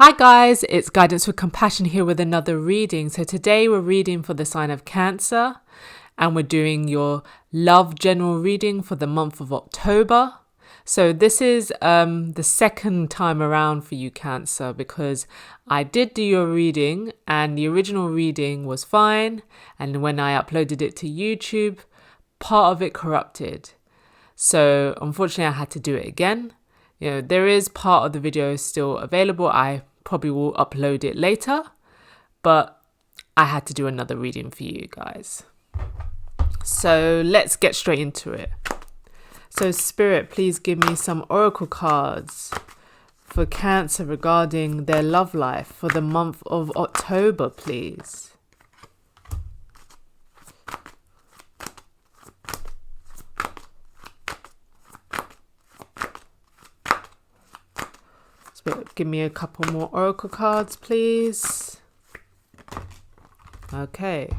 Hi guys, it's Guidance with Compassion here with another reading. So today we're reading for the sign of Cancer and we're doing your love general reading for the month of October. So this is the second time around for you, Cancer, because I did do your reading and the original reading was fine, and when I uploaded it to YouTube, part of it corrupted. So unfortunately I had to do it again. There is part of the video still available. I probably will upload it later, but I had to do another reading for you guys. So let's get straight into it. So Spirit, please give me some oracle cards for Cancer regarding their love life for the month of October, please. Give me a couple more oracle cards, please. Okay.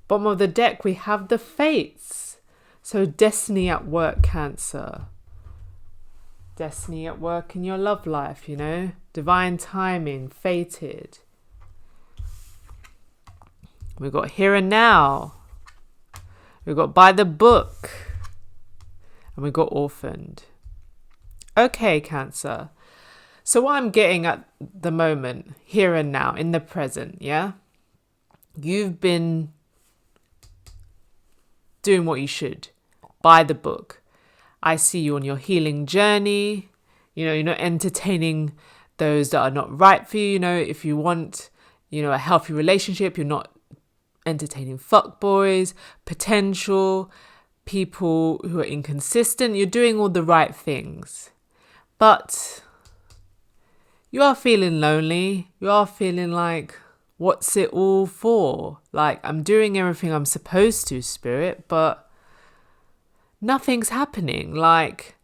Bottom of the deck, we have the Fates. So destiny at work, Cancer. Destiny at work in your love life, Divine timing, fated. We've got here and now. We've got by the book, and we've got orphaned. Okay, Cancer. So what I'm getting at the moment, here and now, in the present, you've been doing what you should, by the book. I see you on your healing journey. You're not entertaining those that are not right for you. If you want, a healthy relationship, you're not entertaining fuckboys, potential people who are inconsistent. You're doing all the right things, but you are feeling lonely. You are feeling like, what's it all for? Like, I'm doing everything I'm supposed to, Spirit, but nothing's happening. Like,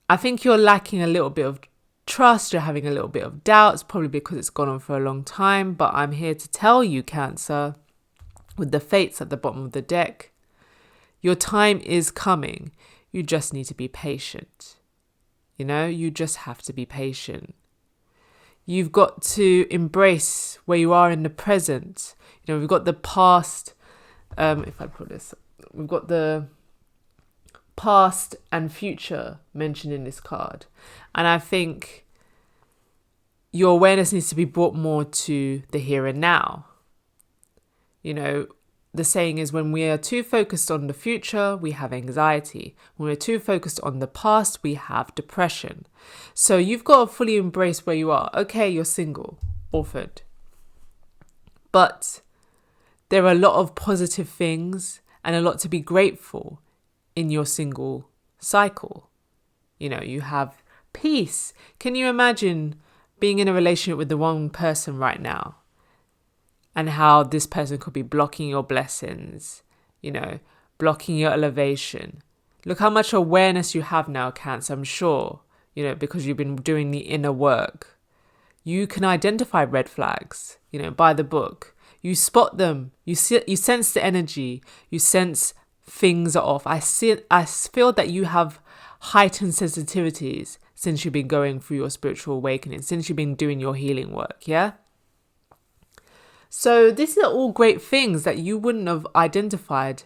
I think you're lacking a little bit of trust. You're having a little bit of doubts, probably because it's gone on for a long time. But I'm here to tell you, Cancer, with the Fates at the bottom of the deck, your time is coming. You just need to be patient. You just have to be patient. You've got to embrace where you are in the present. We've got the past. If I put this, we've got the past and future mentioned in this card. And I think your awareness needs to be brought more to the here and now. The saying is, when we are too focused on the future, we have anxiety. When we're too focused on the past, we have depression. So you've got to fully embrace where you are. Okay, you're single, orphaned. But there are a lot of positive things and a lot to be grateful in your single cycle. You have peace. Can you imagine being in a relationship with the one person right now? And how this person could be blocking your blessings, blocking your elevation. Look how much awareness you have now, Cancer, I'm sure, because you've been doing the inner work. You can identify red flags, by the book. You spot them. You sense the energy. You sense things are off. I feel that you have heightened sensitivities since you've been going through your spiritual awakening, since you've been doing your healing work, yeah? So these are all great things that you wouldn't have identified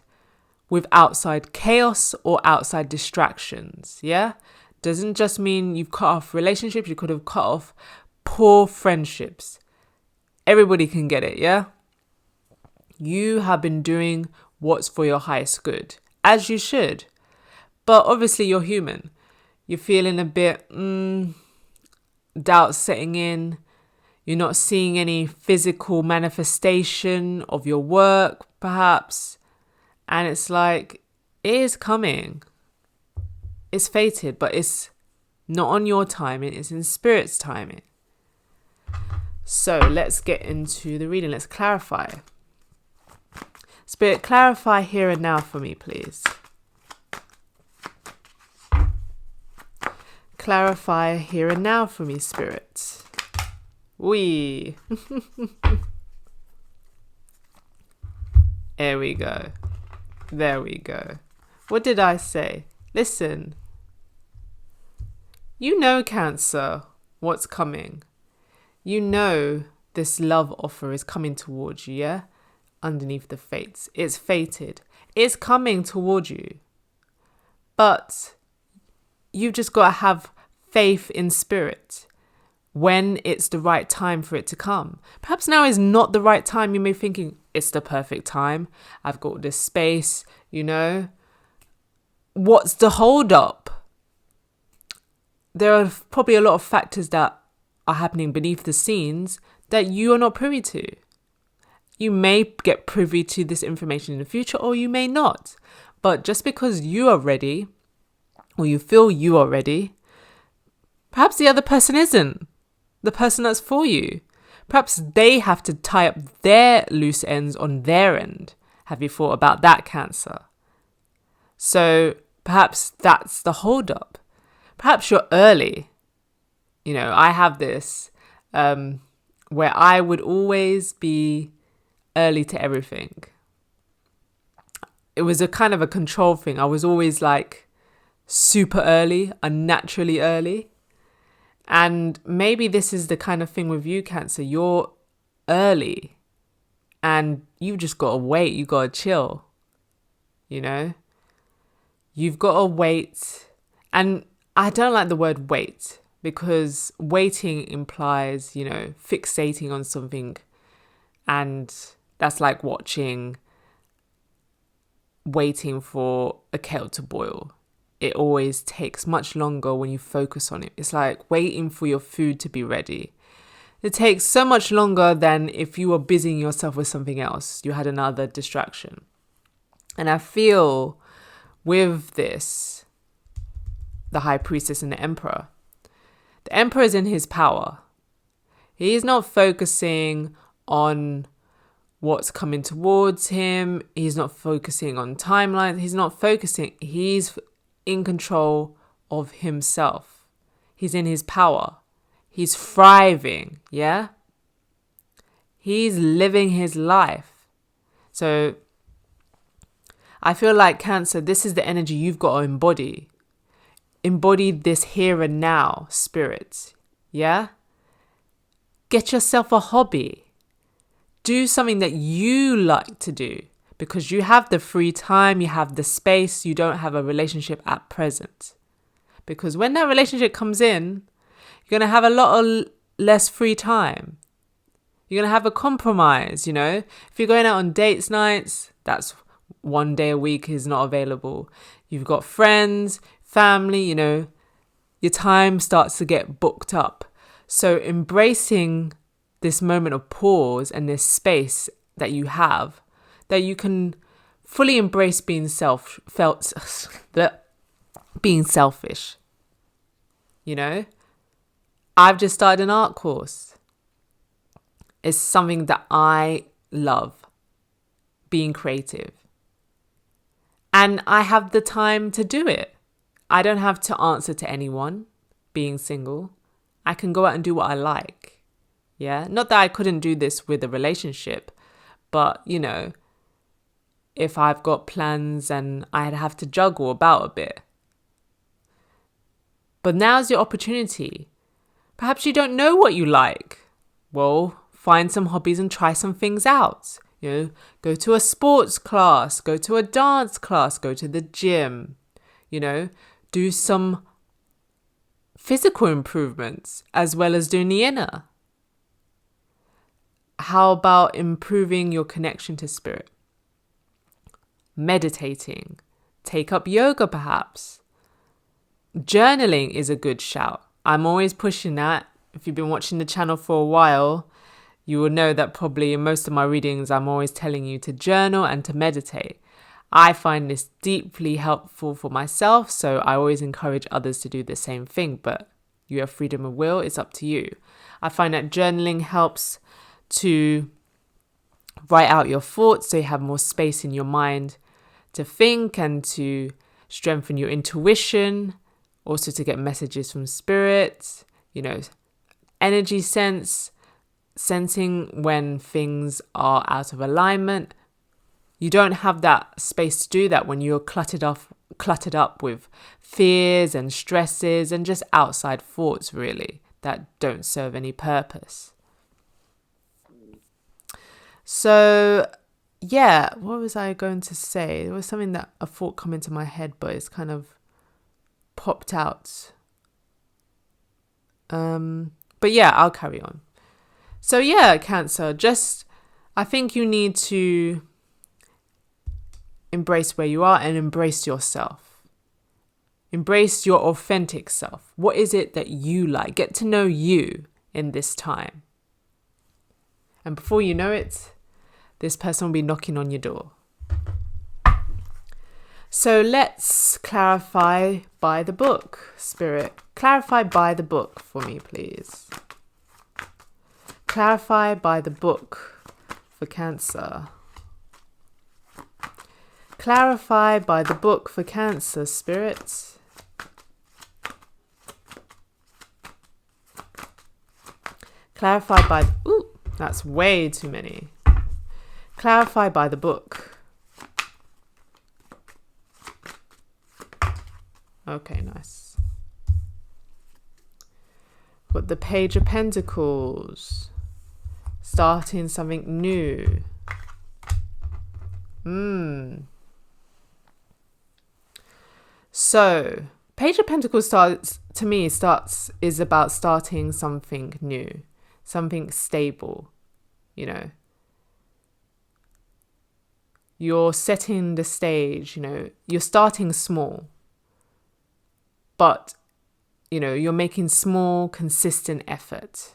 with outside chaos or outside distractions, yeah? Doesn't just mean you've cut off relationships, you could have cut off poor friendships. Everybody can get it, yeah? You have been doing what's for your highest good, as you should. But obviously you're human. You're feeling a bit doubt setting in. You're not seeing any physical manifestation of your work, perhaps. And it's like, it is coming. It's fated, but it's not on your timing. It's in Spirit's timing. So let's get into the reading. Let's clarify. Spirit, clarify here and now for me, please. Clarify here and now for me, Spirit. Wee. There we go. What did I say? Listen, you know, Cancer, what's coming. You know this love offer is coming towards you, yeah? Underneath the fates. It's fated. It's coming towards you. But you've just got to have faith in spirit when it's the right time for it to come. Perhaps now is not the right time. You may be thinking, it's the perfect time. I've got this space, you know. What's the hold up? There are probably a lot of factors that are happening beneath the scenes that you are not privy to. You may get privy to this information in the future, or you may not. But just because you are ready, or you feel you are ready, perhaps the other person isn't. The person that's for you. Perhaps they have to tie up their loose ends on their end. Have you thought about that, Cancer? So perhaps that's the hold up. Perhaps you're early. You know, I have this where I would always be early to everything. It was a kind of a control thing. I was always like super early, unnaturally early. And maybe this is the kind of thing with you, Cancer. You're early and you've just got to wait. You got to chill, you know? You've got to wait. And I don't like the word wait because waiting implies, you know, fixating on something. And that's like waiting for a kettle to boil. It always takes much longer when you focus on it. It's like waiting for your food to be ready. It takes so much longer than if you were busying yourself with something else. You had another distraction. And I feel with this, the High Priestess and the Emperor is in his power. He is not focusing on what's coming towards him. He's not focusing on timelines. He's in control of himself. He's in his power. He's thriving, yeah? He's living his life. So I feel like, Cancer, this is the energy you've got to embody. Embody this here and now spirit, yeah? Get yourself a hobby. Do something that you like to do. Because you have the free time, you have the space, you don't have a relationship at present. Because when that relationship comes in, you're going to have a lot of less free time. You're going to have a compromise, you know. If you're going out on dates nights, that's one day a week is not available. You've got friends, family, you know, your time starts to get booked up. So embracing this moment of pause and this space that you have, that you can fully embrace being being selfish. You know, I've just started an art course. It's something that I love, being creative. And I have the time to do it. I don't have to answer to anyone being single. I can go out and do what I like. Yeah, not that I couldn't do this with a relationship, but, you know, if I've got plans and I'd have to juggle about a bit. But now's your opportunity. Perhaps you don't know what you like. Well, find some hobbies and try some things out. You know, go to a sports class, go to a dance class, go to the gym. You know, do some physical improvements as well as doing the inner. How about improving your connection to spirit? Meditating. Take up yoga perhaps. Journaling is a good shout. I'm always pushing that. If you've been watching the channel for a while, you will know that probably in most of my readings, I'm always telling you to journal and to meditate. I find this deeply helpful for myself, so I always encourage others to do the same thing, but you have freedom of will, it's up to you. I find that journaling helps to write out your thoughts so you have more space in your mind to think and to strengthen your intuition, also to get messages from spirit, you know, energy sensing when things are out of alignment. You don't have that space to do that when you're cluttered off cluttered up with fears and stresses and just outside thoughts, really, that don't serve any purpose. So, yeah, what was I going to say? There was something that a thought come into my head, but it's kind of popped out. But yeah, I'll carry on. So yeah, Cancer, I think you need to embrace where you are and embrace yourself. Embrace your authentic self. What is it that you like? Get to know you in this time. And before you know it, this person will be knocking on your door. So let's clarify by the book, Spirit. Clarify by the book for me, please. Clarify by the book for Cancer. Clarify by the book for Cancer, Spirit. Clarify by... Ooh, that's way too many. Clarify by the book. Okay, nice. Got the Page of Pentacles. Starting something new. So, Page of Pentacles is about starting something new, something stable, you know. You're setting the stage, you know, you're starting small, but, you know, you're making small, consistent effort.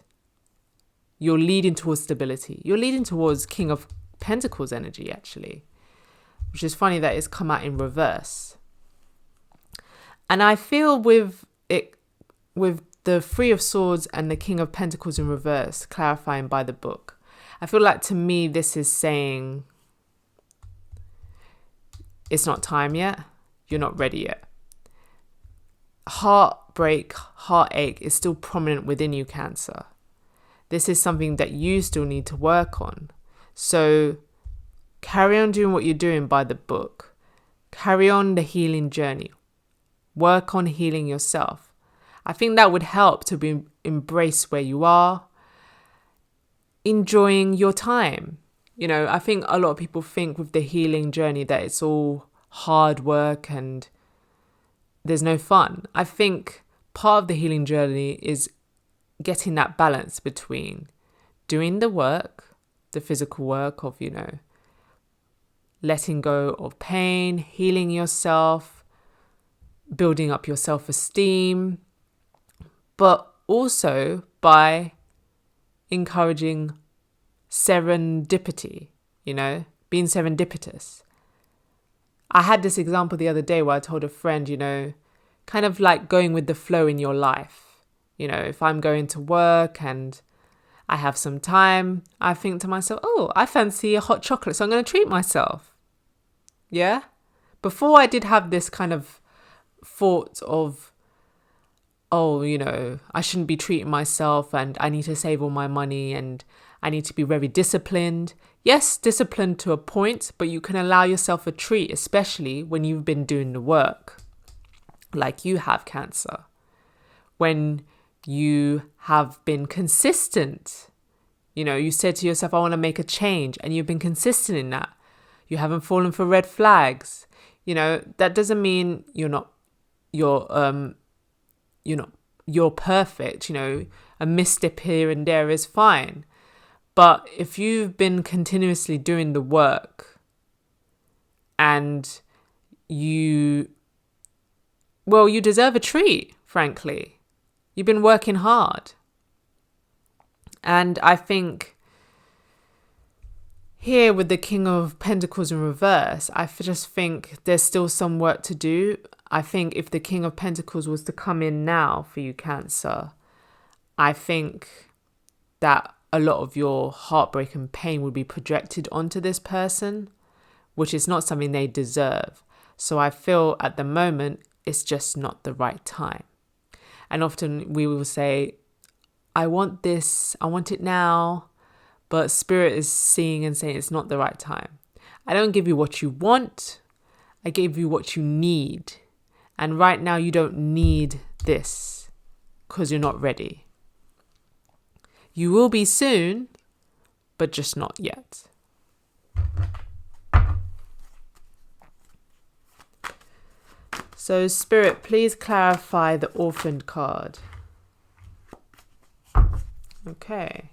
You're leading towards stability. You're leading towards King of Pentacles energy, actually, which is funny that it's come out in reverse. And I feel with the Three of Swords and the King of Pentacles in reverse, clarifying by the book, I feel like to me this is saying it's not time yet. You're not ready yet. Heartbreak, heartache is still prominent within you, Cancer. This is something that you still need to work on. So carry on doing what you're doing by the book. Carry on the healing journey. Work on healing yourself. I think that would help to embrace where you are, enjoying your time. You know, I think a lot of people think with the healing journey that it's all hard work and there's no fun. I think part of the healing journey is getting that balance between doing the work, the physical work of, you know, letting go of pain, healing yourself, building up your self-esteem, but also by encouraging serendipity, you know, being serendipitous. I had this example the other day where I told a friend, you know, kind of like going with the flow in your life. You know, if I'm going to work and I have some time, I think to myself, oh, I fancy a hot chocolate, so I'm going to treat myself. Yeah? Before I did have this kind of thought of, oh, you know, I shouldn't be treating myself and I need to save all my money and I need to be very disciplined. Yes, disciplined to a point, but you can allow yourself a treat, especially when you've been doing the work like you have, Cancer. When you have been consistent, you know, you said to yourself, I want to make a change, and you've been consistent in that. You haven't fallen for red flags. You know, that doesn't mean you're perfect. You know, a misstep here and there is fine. But if you've been continuously doing the work and you deserve a treat, frankly. You've been working hard. And I think here with the King of Pentacles in reverse, I just think there's still some work to do. I think if the King of Pentacles was to come in now for you, Cancer, I think that a lot of your heartbreak and pain would be projected onto this person, which is not something they deserve. So I feel at the moment, it's just not the right time. And often we will say, I want this, I want it now, but Spirit is seeing and saying it's not the right time. I don't give you what you want. I gave you what you need. And right now you don't need this because you're not ready. You will be soon, but just not yet. So Spirit, please clarify the orphaned card. Okay.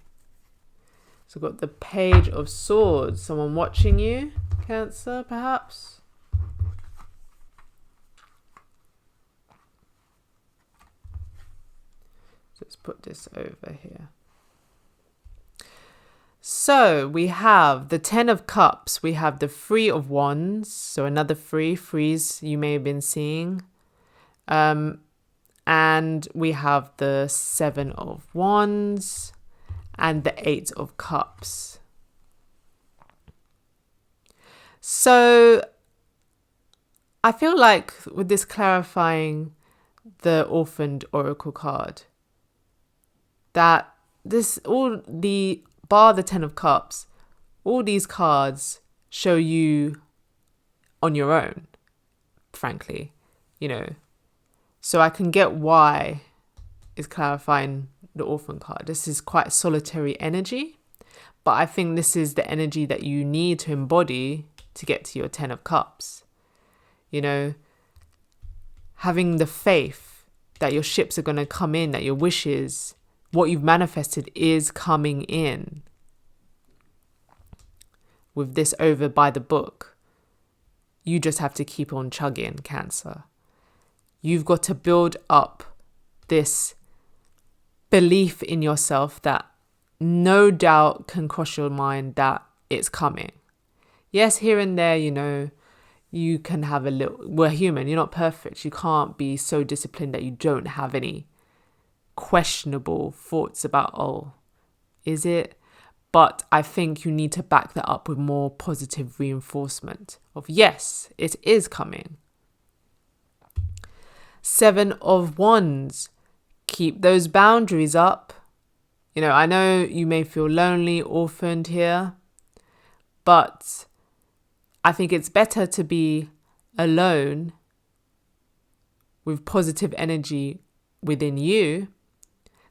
So we've got the Page of Swords. Someone watching you, Cancer, perhaps? Let's put this over here. So we have the Ten of Cups. We have the Three of Wands. So another threes you may have been seeing. And we have the Seven of Wands and the Eight of Cups. So I feel like with this clarifying the Orphaned Oracle card, that this all the bar the Ten of Cups, all these cards show you on your own, frankly, So I can get why it's clarifying the Orphan card. This is quite solitary energy, but I think this is the energy that you need to embody to get to your Ten of Cups. Having the faith that your ships are going to come in, that your wishes, what you've manifested is coming in. With this over by the book, you just have to keep on chugging, Cancer. You've got to build up this belief in yourself that no doubt can cross your mind that it's coming. Yes, here and there, you can have a little, we're human, you're not perfect. You can't be so disciplined that you don't have any questionable thoughts about, is it? But I think you need to back that up with more positive reinforcement of, yes, it is coming. Seven of Wands. Keep those boundaries up. I know you may feel lonely, orphaned here, but I think it's better to be alone with positive energy within you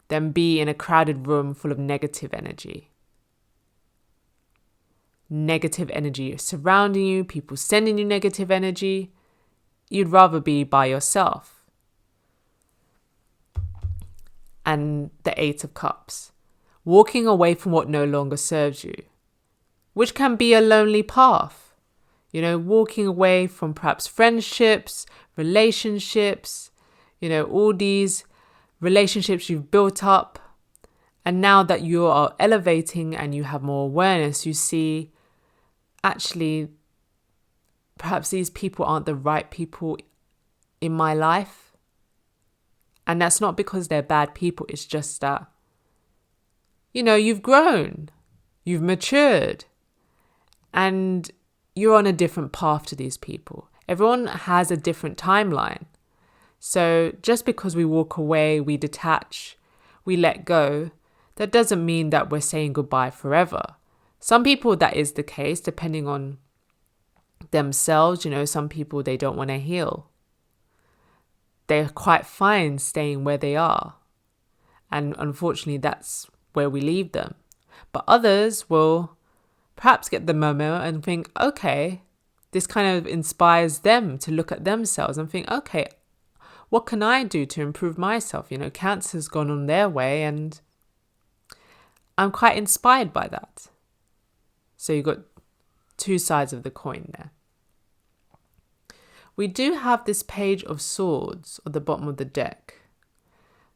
than be in a crowded room full of negative energy. Negative energy surrounding you, people sending you negative energy. You'd rather be by yourself. And the Eight of Cups. Walking away from what no longer serves you, which can be a lonely path. Walking away from perhaps friendships, relationships, all these relationships you've built up. And now that you are elevating and you have more awareness, you see, actually, perhaps these people aren't the right people in my life. And that's not because they're bad people. It's just that, you've grown, you've matured, and you're on a different path to these people. Everyone has a different timeline. So just because we walk away, we detach, we let go, that doesn't mean that we're saying goodbye forever. Some people, that is the case, depending on themselves. Some people, they don't want to heal. They're quite fine staying where they are. And unfortunately, that's where we leave them. But others will perhaps get the memo and think, okay, this kind of inspires them to look at themselves and think, okay, what can I do to improve myself? Cancer's gone on their way and I'm quite inspired by that. So you've got two sides of the coin there. We do have this Page of Swords at the bottom of the deck.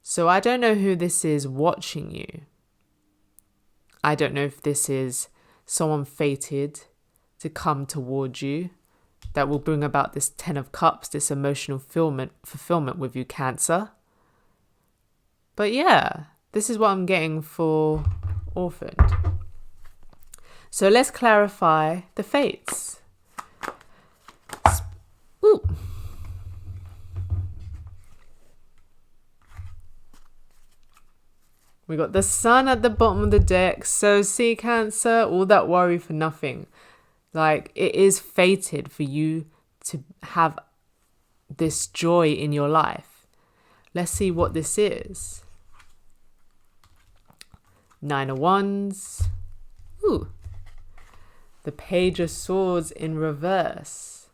So I don't know who this is watching you. I don't know if this is someone fated to come towards you that will bring about this Ten of Cups, this emotional fulfillment with you, Cancer. But yeah, this is what I'm getting for Orphaned. So let's clarify the fates. Ooh. We got the Sun at the bottom of the deck. So see, Cancer, all that worry for nothing. Like, it is fated for you to have this joy in your life. Let's see what this is. 9 of Wands. Ooh. The Page of Swords in reverse.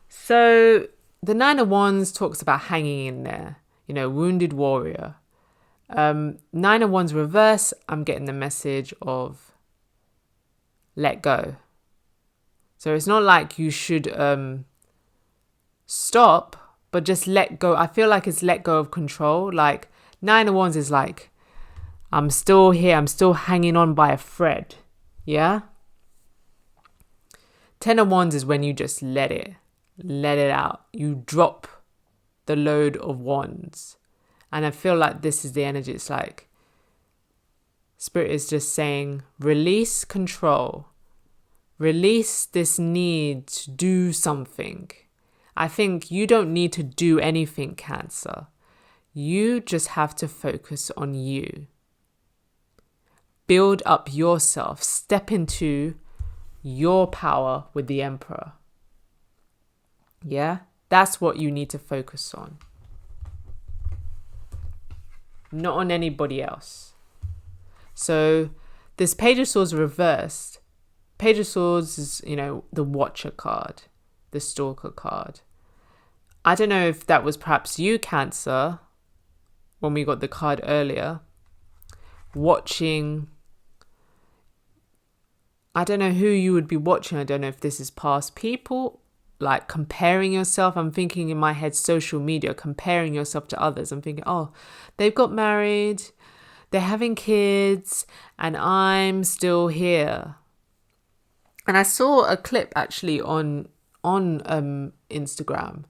So the 9 of Wands talks about hanging in there, wounded warrior. 9 of Wands reverse, I'm getting the message of let go. So it's not like you should stop, but just let go. I feel like it's let go of control. Like 9 of Wands is like, I'm still here. I'm still hanging on by a thread. Yeah. 10 of Wands is when you just let it out. You drop the load of wands. And I feel like this is the energy. It's like Spirit is just saying, release control. Release this need to do something. I think you don't need to do anything, Cancer. You just have to focus on you. Build up yourself. Step into your power with the Emperor. Yeah? That's what you need to focus on. Not on anybody else. So this Page of Swords reversed. Page of Swords is, the Watcher card, the Stalker card. I don't know if that was perhaps you, Cancer, when we got the card earlier. Watching. I don't know who you would be watching. I don't know if this is past people, like comparing yourself. I'm thinking in my head, social media, comparing yourself to others. I'm thinking, oh, they've got married, they're having kids, and I'm still here. And I saw a clip actually on Instagram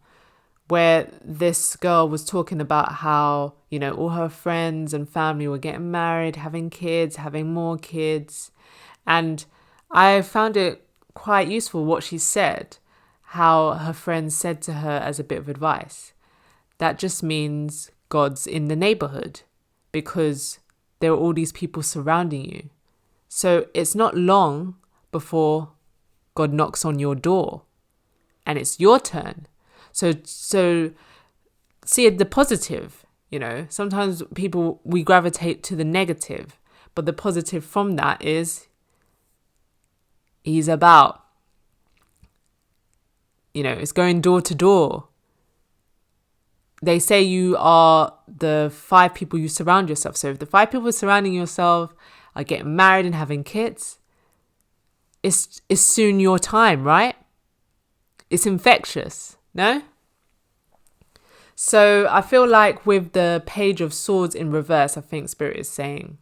where this girl was talking about how, all her friends and family were getting married, having kids, having more kids. And I found it quite useful what she said, how her friends said to her as a bit of advice. That just means God's in the neighborhood because there are all these people surrounding you. So it's not long before God knocks on your door and it's your turn. So see the positive, sometimes we gravitate to the negative, but the positive from that is he's about, it's going door to door. They say you are the 5 people you surround yourself. So if the 5 people surrounding yourself are getting married and having kids, it's soon your time, right? It's infectious, no? So I feel like with the Page of Swords in reverse, I think Spirit is saying,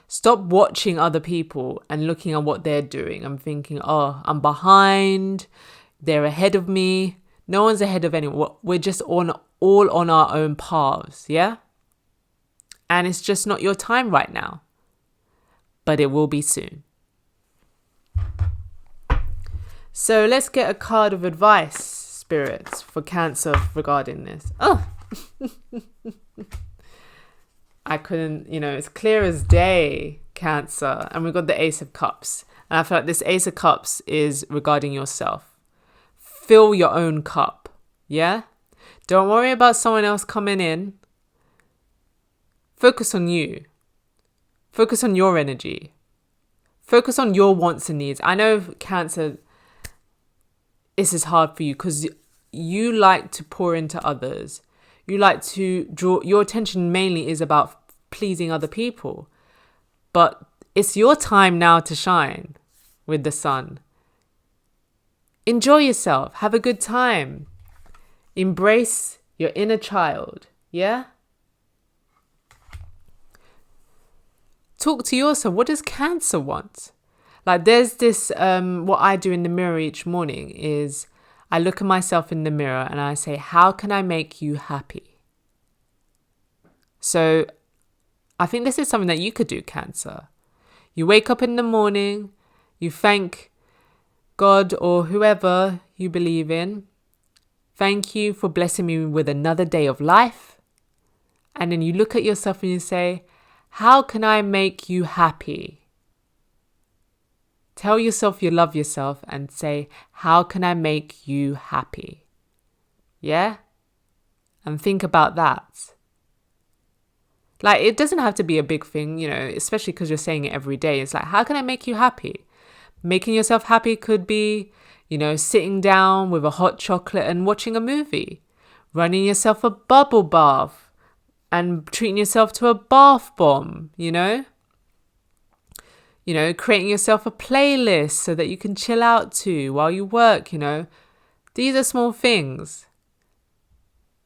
stop watching other people and looking at what they're doing. I'm thinking, oh, I'm behind. They're ahead of me. No one's ahead of anyone. We're just all on our own paths, yeah? And it's just not your time right now. But it will be soon. So let's get a card of advice, spirits, for Cancer regarding this. Oh! I couldn't, it's clear as day, Cancer. And we've got the Ace of Cups. And I feel like this Ace of Cups is regarding yourself. Fill your own cup, yeah? Don't worry about someone else coming in. Focus on you. Focus on your energy. Focus on your wants and needs. I know, Cancer, this is hard for you because you like to pour into others. You like to draw, your attention mainly is about pleasing other people. But it's your time now to shine with the sun. Enjoy yourself. Have a good time. Embrace your inner child. Yeah? Talk to yourself. What does Cancer want? Like there's this, what I do in the mirror each morning is I look at myself in the mirror and I say, how can I make you happy? So I think this is something that you could do, Cancer. You wake up in the morning, you thank God or whoever you believe in. Thank you for blessing me with another day of life. And then you look at yourself and you say, how can I make you happy? Tell yourself you love yourself and say, how can I make you happy? Yeah? And think about that. Like, it doesn't have to be a big thing, especially because you're saying it every day. It's like, how can I make you happy? Making yourself happy could be, sitting down with a hot chocolate and watching a movie, running yourself a bubble bath and treating yourself to a bath bomb, creating yourself a playlist so that you can chill out to while you work, These are small things,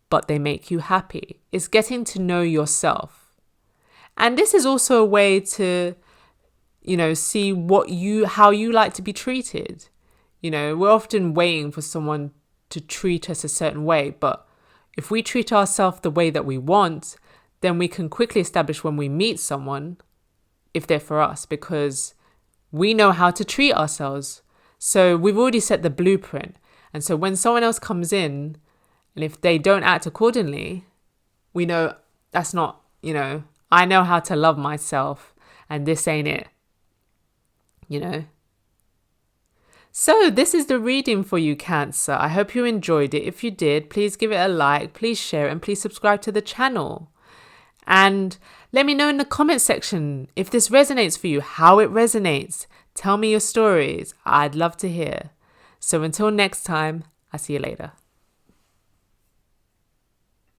but they make you happy. It's getting to know yourself. And this is also a way to, see how you like to be treated. We're often waiting for someone to treat us a certain way, but if we treat ourselves the way that we want, then we can quickly establish when we meet someone if they're for us, because we know how to treat ourselves. So we've already set the blueprint. And so when someone else comes in, and if they don't act accordingly, we know that's not, I know how to love myself and this ain't it, So this is the reading for you, Cancer. I hope you enjoyed it. If you did, please give it a like, please share it, and please subscribe to the channel. And let me know in the comment section if this resonates for you, how it resonates. Tell me your stories. I'd love to hear. So until next time, I'll see you later.